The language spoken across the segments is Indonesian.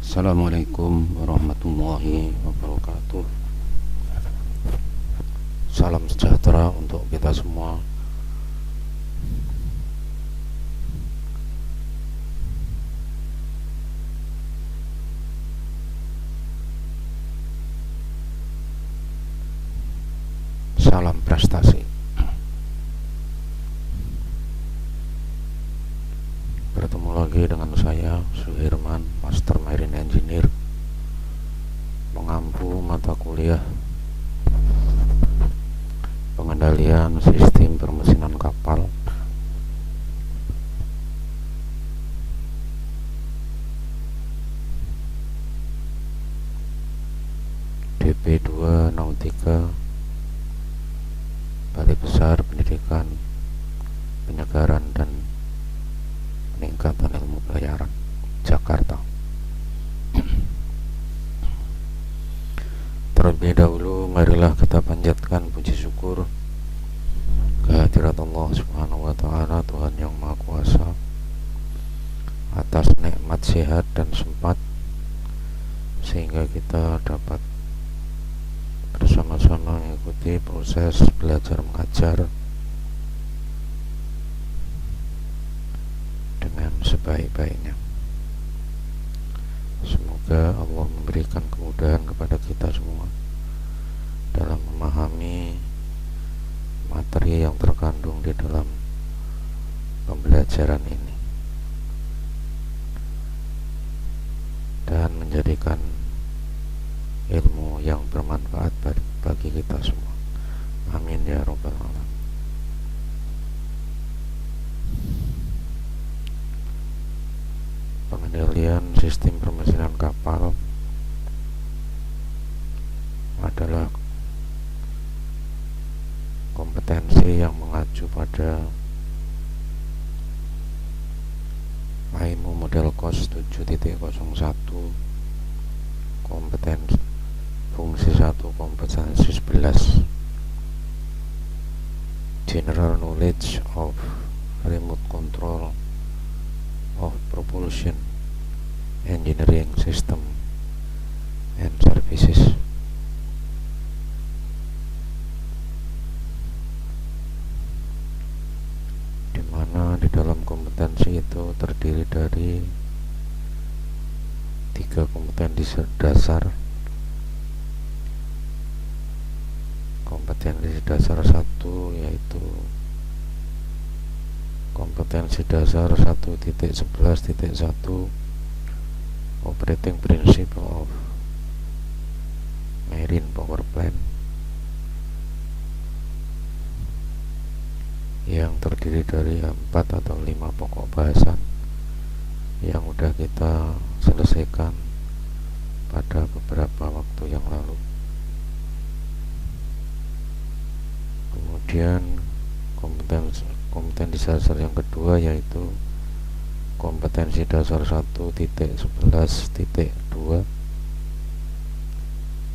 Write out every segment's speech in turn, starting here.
Assalamualaikum warahmatullahi wabarakatuh. Salam sejahtera untuk kita semua. Salam prestasi. Bertemu lagi dengan saya, Suherman, Master Marine Engineer, mengampu mata kuliah pengendalian sistem permesinan kapal DP2 Nautika, Balai Besar Pendidikan, Penyegaran dan Peningkatan Ilmu Pelayaran, Jakarta. Terlebih dahulu, marilah kita panjatkan puji syukur kehadirat Allah Subhanahu wa Ta'ala, Tuhan yang Maha Kuasa, atas nikmat sehat dan sempat sehingga kita dapat bersama-sama mengikuti proses belajar mengajar dengan sebaik-baiknya. Semoga Allah memberikan kemudahan kepada kita semua dalam memahami materi yang terkandung di dalam pembelajaran ini dan menjadikan ilmu yang bermanfaat bagi kita semua. Amin ya rabbal alamin. Pengendalian sistem permesinan kapal adalah kompetensi yang mengacu pada IMO model COS 7.01, kompetensi fungsi 1, kompetensi 11, general knowledge of remote control of propulsion engineering system and services. Di mana di dalam kompetensi itu terdiri dari 3 kompetensi dasar. Kompetensi dasar 1 yaitu kompetensi dasar 1.11.1 Operating Principle of Marine Power Plant, yang terdiri dari 4 atau 5 pokok bahasan yang sudah kita selesaikan pada beberapa waktu yang lalu. Kemudian kompetensi dasar yang kedua yaitu kompetensi dasar 1.11.2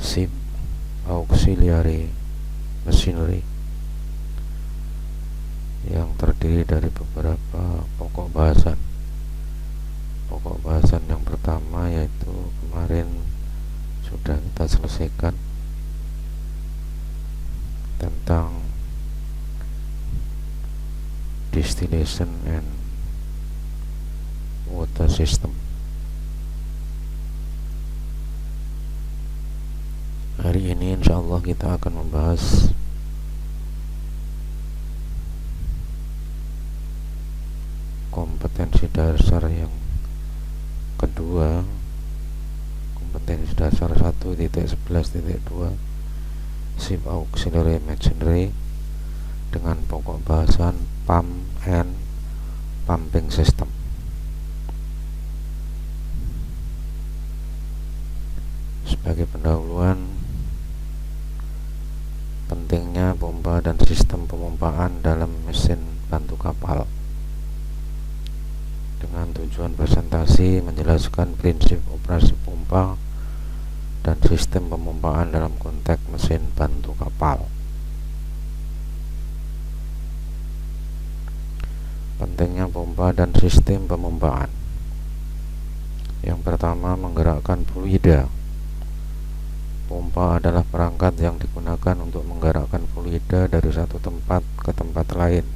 Ship Auxiliary Machinery, yang terdiri dari beberapa pokok bahasan. Pokok bahasan yang pertama yaitu kemarin sudah kita selesaikan tentang distillation and water system. Hari ini insyaallah kita akan membahas kompetensi dasar yang kedua, kompetensi dasar 1.11.2 Ship Auxiliary Machinery, dengan pokok bahasan pump and pumping system. Sebagai pendahuluan, pentingnya pompa dan sistem pemompaan dalam mesin bantu kapal, dengan tujuan presentasi menjelaskan prinsip operasi pompa dan sistem pemompaan dalam konteks mesin bantu kapal. Pentingnya pompa dan sistem pemompaan. Yang pertama, menggerakkan fluida. Pompa adalah perangkat yang digunakan untuk menggerakkan fluida dari satu tempat ke tempat lain.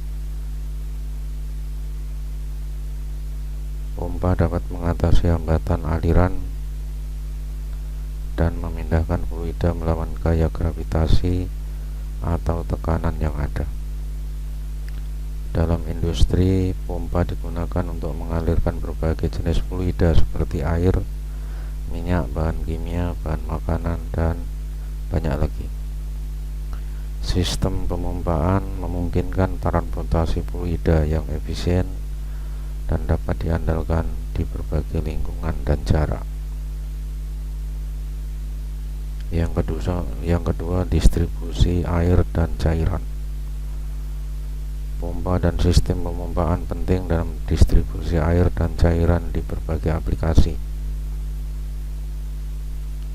Pompa dapat mengatasi hambatan aliran dan memindahkan fluida melawan gaya gravitasi atau tekanan yang ada. Dalam industri, pompa digunakan untuk mengalirkan berbagai jenis fluida seperti air, minyak, bahan kimia, bahan makanan, dan banyak lagi. Sistem pemompaan memungkinkan transportasi fluida yang efisien dan dapat diandalkan di berbagai lingkungan dan jarak. Yang kedua, distribusi air dan cairan. Pompa dan sistem pemompaan penting dalam distribusi air dan cairan di berbagai aplikasi.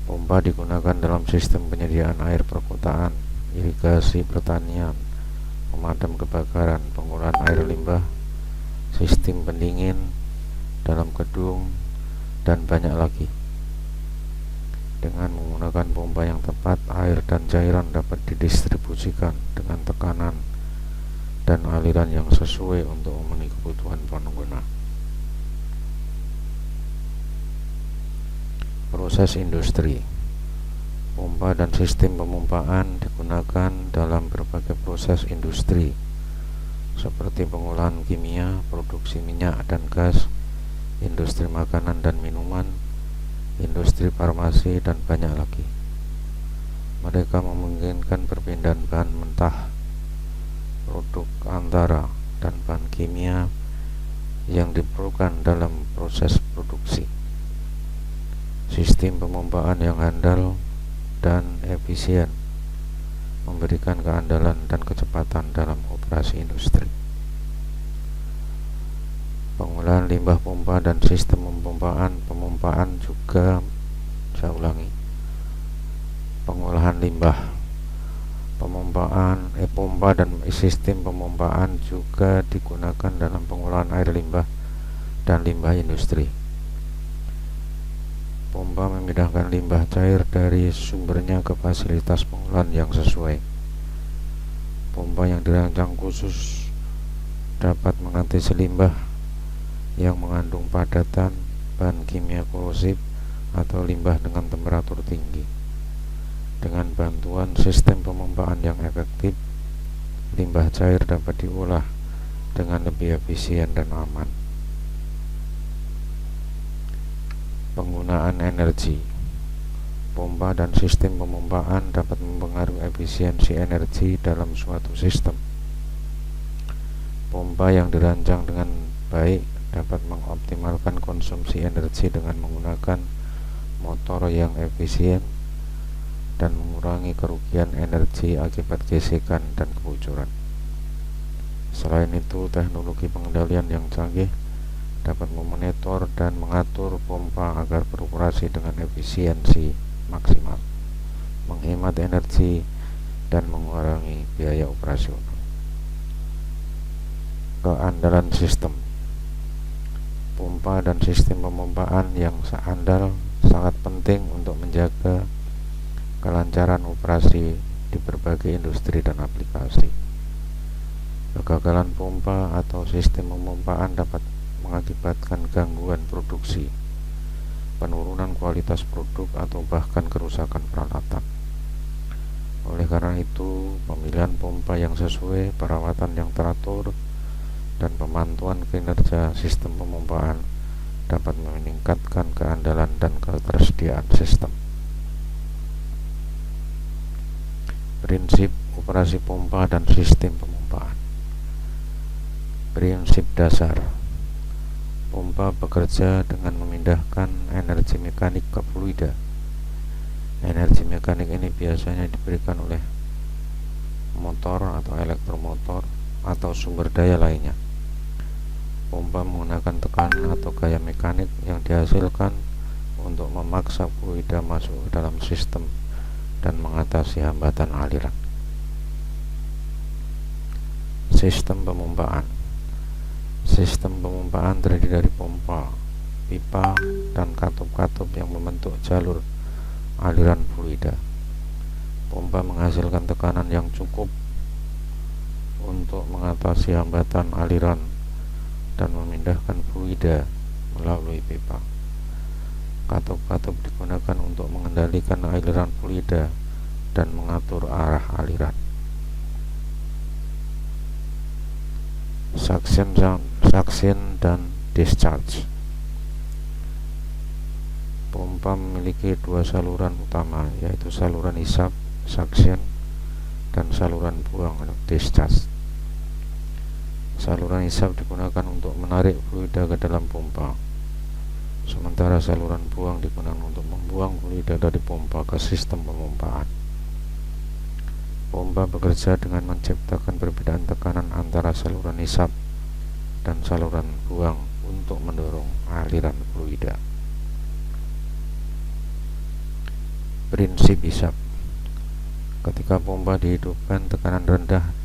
Pompa digunakan dalam sistem penyediaan air perkotaan, irigasi pertanian, pemadam kebakaran, pengolahan air limbah, sistem pendingin dalam gedung, dan banyak lagi. Dengan menggunakan pompa yang tepat, air dan cairan dapat didistribusikan dengan tekanan dan aliran yang sesuai untuk memenuhi kebutuhan pengguna. Proses industri. Pompa dan sistem pemompaan digunakan dalam berbagai proses industri seperti pengolahan kimia, produksi minyak dan gas, industri makanan dan minuman, industri farmasi, dan banyak lagi. Mereka memungkinkan perpindahan bahan mentah, produk antara, dan bahan kimia yang diperlukan dalam proses produksi. Sistem pemompaan yang handal dan efisien memberikan keandalan dan kecepatan dalam operasi industri. Pengolahan limbah pompa dan sistem pemompaan juga pengolahan limbah pompa dan sistem pemompaan juga digunakan dalam pengolahan air limbah dan limbah industri. Pompa memindahkan limbah cair dari sumbernya ke fasilitas pengolahan yang sesuai. Pompa yang dirancang khusus dapat mengatasi limbah yang mengandung padatan, bahan kimia korosif, atau limbah dengan temperatur tinggi. Dengan bantuan sistem pemompaan yang efektif, limbah cair dapat diolah dengan lebih efisien dan aman. Penggunaan energi. Pompa dan sistem pemompaan dapat mempengaruhi efisiensi energi dalam suatu sistem. Pompa yang dirancang dengan baik dapat mengoptimalkan konsumsi energi dengan menggunakan motor yang efisien dan mengurangi kerugian energi akibat gesekan dan kebocoran. Selain itu, teknologi pengendalian yang canggih dapat memonitor dan mengatur pompa agar beroperasi dengan efisiensi maksimal, menghemat energi, dan mengurangi biaya operasional. Keandalan sistem. Pompa dan sistem pemompaan yang andal sangat penting untuk menjaga kelancaran operasi di berbagai industri dan aplikasi. Kegagalan pompa atau sistem pemompaan dapat mengakibatkan gangguan produksi, penurunan kualitas produk, atau bahkan kerusakan peralatan. Oleh karena itu, pemilihan pompa yang sesuai, perawatan yang teratur, dan pemantauan kinerja sistem pemompaan dapat meningkatkan keandalan dan ketersediaan sistem. Prinsip operasi pompa dan sistem pemompaan. Prinsip dasar. Pompa bekerja dengan memindahkan energi mekanik ke fluida. Energi mekanik ini biasanya diberikan oleh motor atau elektromotor atau sumber daya lainnya. Pompa menggunakan tekanan atau gaya mekanik yang dihasilkan untuk memaksa fluida masuk ke dalam sistem dan mengatasi hambatan aliran. Sistem pemompaan. Sistem pemompaan terdiri dari pompa, pipa, dan katup-katup yang membentuk jalur aliran fluida. Pompa menghasilkan tekanan yang cukup untuk mengatasi hambatan aliran dan memindahkan fluida melalui pipa. Katup-katup digunakan untuk mengendalikan aliran fluida dan mengatur arah aliran. Suction dan discharge. Pompa memiliki dua saluran utama, yaitu saluran hisap suction dan saluran buang discharge. Saluran hisap digunakan untuk menarik fluida ke dalam pompa, sementara saluran buang digunakan untuk membuang fluida dari pompa ke sistem pemompaan. Pompa bekerja dengan menciptakan perbedaan tekanan antara saluran hisap dan saluran buang untuk mendorong aliran fluida. Prinsip hisap. Ketika pompa dihidupkan, tekanan rendah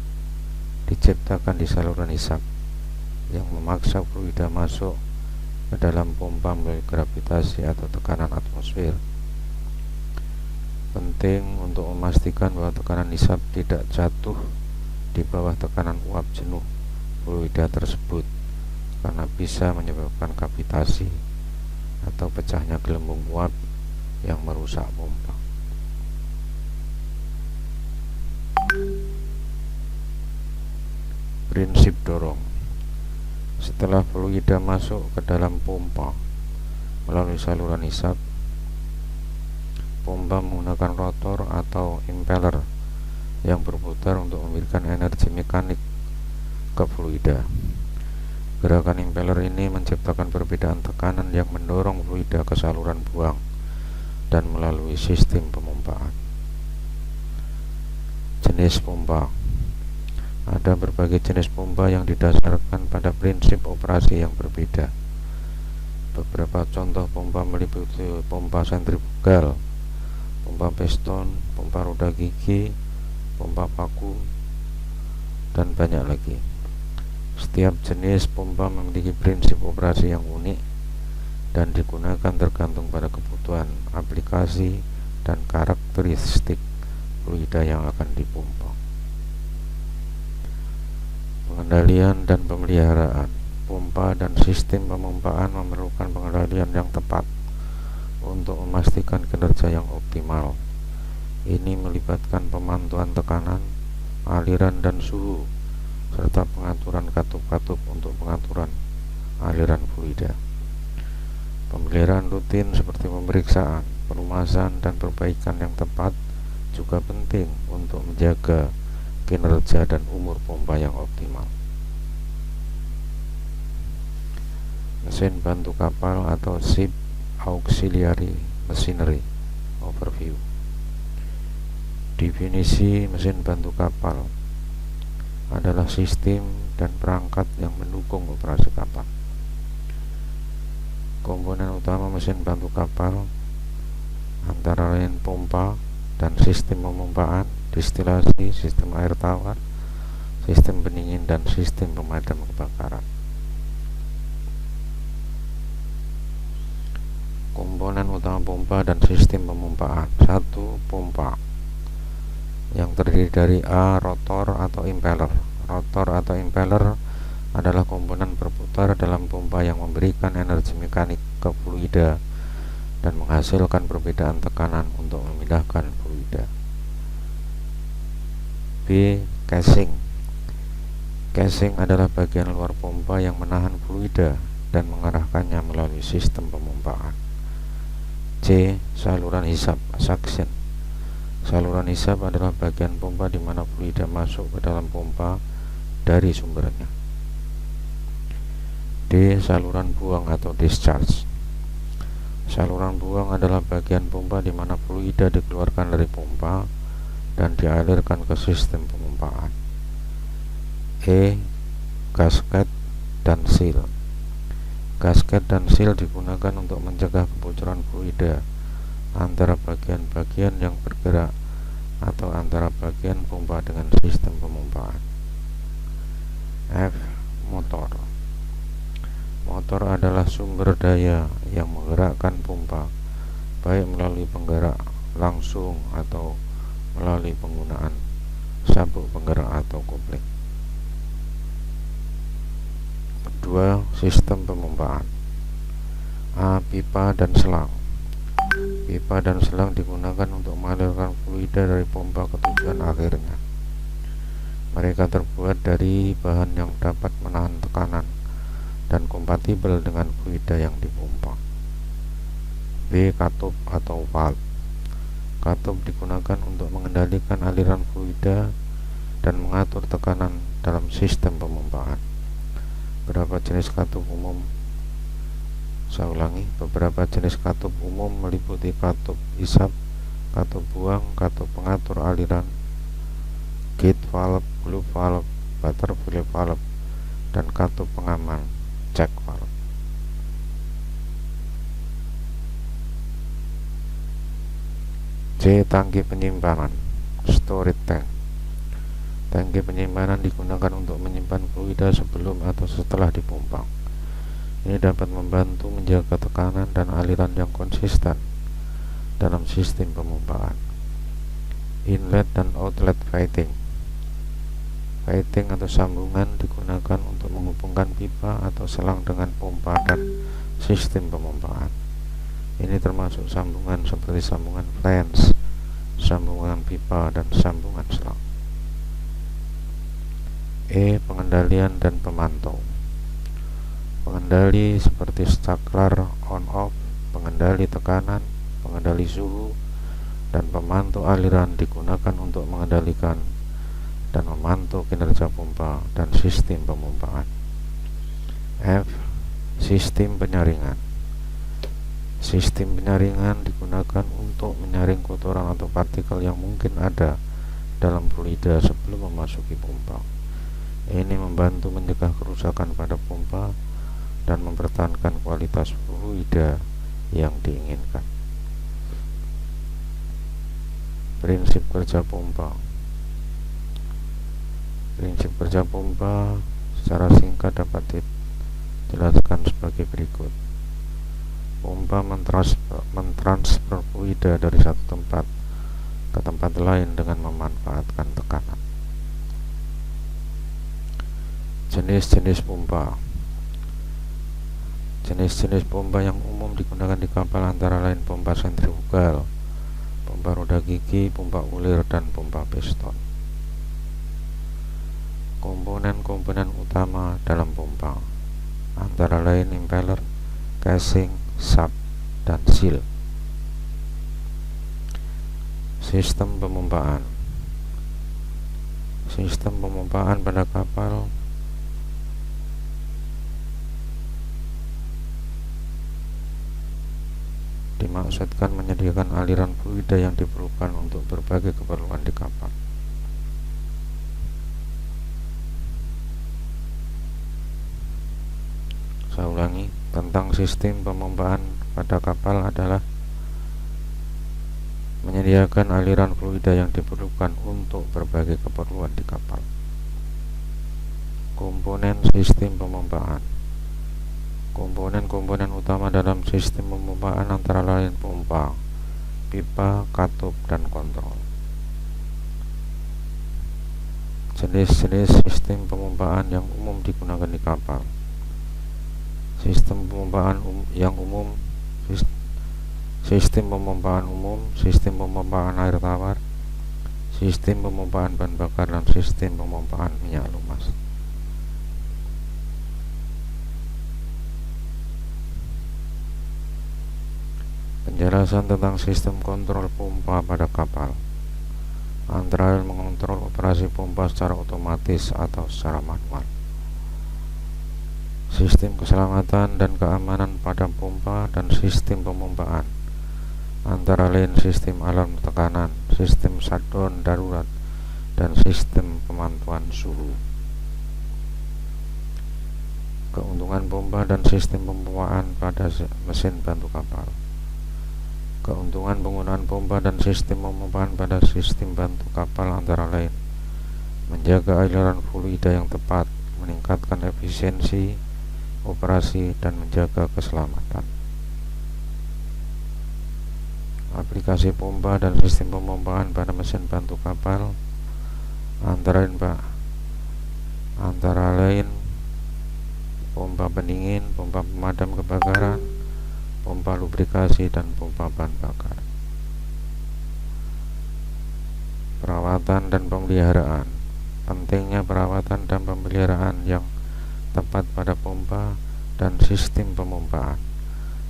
diciptakan di saluran hisap yang memaksa fluida masuk ke dalam pompa melalui gravitasi atau tekanan atmosfer. Penting untuk memastikan bahwa tekanan hisap tidak jatuh di bawah tekanan uap jenuh fluida tersebut, karena bisa menyebabkan kavitasi atau pecahnya gelembung uap yang merusak pompa. Prinsip dorong. Setelah fluida masuk ke dalam pompa melalui saluran hisap, pompa menggunakan rotor atau impeller yang berputar untuk memberikan energi mekanik ke fluida. Gerakan impeller ini menciptakan perbedaan tekanan yang mendorong fluida ke saluran buang dan melalui sistem pemompaan. Jenis pompa. Ada berbagai jenis pompa yang didasarkan pada prinsip operasi yang berbeda. Beberapa contoh pompa meliputi pompa sentrifugal, pompa piston, pompa roda gigi, pompa paku, dan banyak lagi. Setiap jenis pompa memiliki prinsip operasi yang unik dan digunakan tergantung pada kebutuhan aplikasi dan karakteristik fluida yang akan dipompa. Pengendalian dan pemeliharaan. Pompa dan sistem pemompaan memerlukan pengendalian yang tepat untuk memastikan kinerja yang optimal. Ini melibatkan pemantauan tekanan, aliran dan suhu, serta pengaturan katup-katup untuk pengaturan aliran fluida. Pemeliharaan rutin seperti pemeriksaan, pelumasan, dan perbaikan yang tepat juga penting untuk menjaga kinerja dan umur pompa yang optimal. Mesin bantu kapal atau ship auxiliary machinery overview. Definisi mesin bantu kapal adalah sistem dan perangkat yang mendukung operasi kapal. Komponen utama mesin bantu kapal antara lain pompa dan sistem pemompaan, distilasi, sistem air tawar, sistem pendingin, dan sistem pemadam kebakaran. Komponen utama pompa dan sistem pemompaan. 1. Pompa, yang terdiri dari A. Rotor atau impeller. Rotor atau impeller adalah komponen berputar dalam pompa yang memberikan energi mekanik ke fluida dan menghasilkan perbedaan tekanan untuk memindahkan fluida. B. Casing. Casing adalah bagian luar pompa yang menahan fluida dan mengarahkannya melalui sistem pemompaan. C. Saluran hisap suction. Saluran hisap adalah bagian pompa di mana fluida masuk ke dalam pompa dari sumbernya. D. Saluran buang atau discharge. Saluran buang adalah bagian pompa di mana fluida dikeluarkan dari pompa dan dialirkan ke sistem pemompaan. E. Gasket dan seal. Gasket dan seal digunakan untuk mencegah kebocoran fluida antara bagian-bagian yang bergerak atau antara bagian pompa dengan sistem pemompaan. F. Motor. Motor motor adalah sumber daya yang menggerakkan pompa, baik melalui penggerak langsung atau melalui penggunaan sabuk penggerak atau kopling. Kedua, sistem pemompaan. A. Pipa dan selang. Pipa dan selang digunakan untuk mengalirkan fluida dari pompa ke tujuan akhirnya. Mereka terbuat dari bahan yang dapat menahan tekanan dan kompatibel dengan fluida yang dipompa. B. Katup atau valve. Katup digunakan untuk mengendalikan aliran fluida dan mengatur tekanan dalam sistem pemompaan. Beberapa jenis katup umum beberapa jenis katup umum meliputi katup isap, katup buang, katup pengatur aliran, gate valve, globe valve, butterfly valve, dan katup pengaman, check valve. C. Tangki penyimpanan, storage tank. Tangki penyimpanan digunakan untuk menyimpan fluida sebelum atau setelah dipompa. Ini dapat membantu menjaga tekanan dan aliran yang konsisten dalam sistem pemompaan. Inlet dan outlet fighting. Fighting atau sambungan digunakan untuk menghubungkan pipa atau selang dengan pompa dan sistem pemompaan. Ini termasuk sambungan seperti sambungan flange, sambungan pipa, dan sambungan selang. E. Pengendalian dan pemantau. Pengendali seperti saklar on-off, pengendali tekanan, pengendali suhu, dan pemantau aliran digunakan untuk mengendalikan dan memantau kinerja pompa dan sistem pemompaan. F. Sistem penyaringan. Sistem penyaringan digunakan untuk menyaring kotoran atau partikel yang mungkin ada dalam fluida sebelum memasuki pompa. Ini membantu mencegah kerusakan pada pompa dan mempertahankan kualitas fluida yang diinginkan. Prinsip kerja pompa. Prinsip kerja pompa secara singkat dapat dijelaskan sebagai berikut. Pompa mentransfer fluida dari satu tempat ke tempat lain dengan memanfaatkan tekanan. Jenis-jenis pompa. Jenis-jenis pompa yang umum digunakan di kapal antara lain pompa sentrifugal, pompa roda gigi, pompa ulir, dan pompa piston. Komponen-komponen utama dalam pompa antara lain impeller, casing, sub, dan seal. Sistem pemompaan. Sistem pemompaan pada kapal dimaksudkan menyediakan aliran fluida yang diperlukan untuk berbagai keperluan di kapal. Saya ulangi, tentang sistem pemompaan pada kapal adalah menyediakan aliran fluida yang diperlukan untuk berbagai keperluan di kapal. Komponen sistem pemompaan. Komponen-komponen utama dalam sistem pemompaan antara lain pompa, pipa, katup, dan kontrol. Jenis-jenis sistem pemompaan yang umum digunakan di kapal. Sistem pemompaan yang umum, sistem pemompaan umum, sistem pemompaan air tawar, sistem pemompaan bahan bakar, dan sistem pemompaan minyak lumas. Penjelasan tentang sistem kontrol pompa pada kapal. Antara lain mengontrol operasi pompa secara otomatis atau secara manual. Sistem keselamatan dan keamanan pada pompa dan sistem pemompaan. Antara lain sistem alarm tekanan, sistem shutdown darurat, dan sistem pemantauan suhu. Keuntungan pompa dan sistem pemompaan pada mesin bantu kapal. Keuntungan penggunaan pompa dan sistem pemompaan pada sistem bantu kapal antara lain menjaga aliran fluida yang tepat, meningkatkan efisiensi, operasi, dan menjaga keselamatan. Aplikasi pompa dan sistem pemompaan pada mesin bantu kapal antara lain pompa pendingin, pompa pemadam kebakaran, pompa lubrikasi, dan pompa bahan bakar. Perawatan dan pemeliharaan. Pentingnya perawatan dan pemeliharaan yang tepat pada pompa dan sistem pemompaan,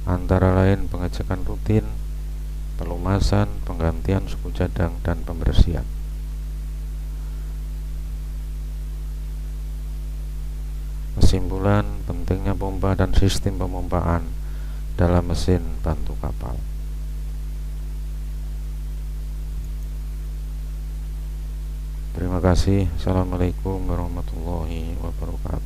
antara lain pengecekan rutin, pelumasan, penggantian suku cadang, dan pembersihan. Kesimpulan, pentingnya pompa dan sistem pemompaan dalam mesin bantu kapal. Terima kasih. Assalamualaikum warahmatullahi wabarakatuh.